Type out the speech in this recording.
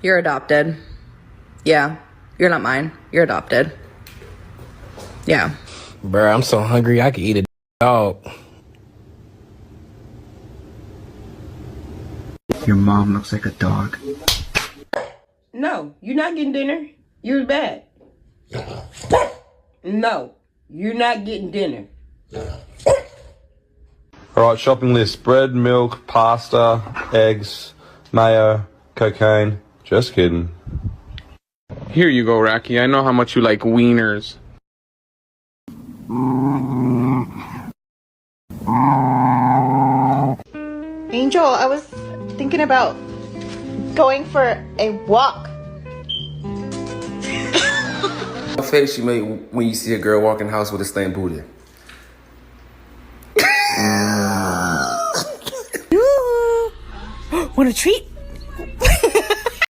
You're adopted. Yeah, you're not mine. You're adopted. Yeah. Bruh, I'm so hungry I could eat a dog. Your mom looks like a dog. No, you're not getting dinner. You're bad. No, you're not getting dinner. Alright, shopping list. Bread, milk, pasta, eggs, mayo, cocaine. Just kidding. Here you go, Rocky. I know how much you like wieners. Angel, I was thinking about going for a walk. What face you make when you see a girl walk in the house with a stained booty? Want a treat?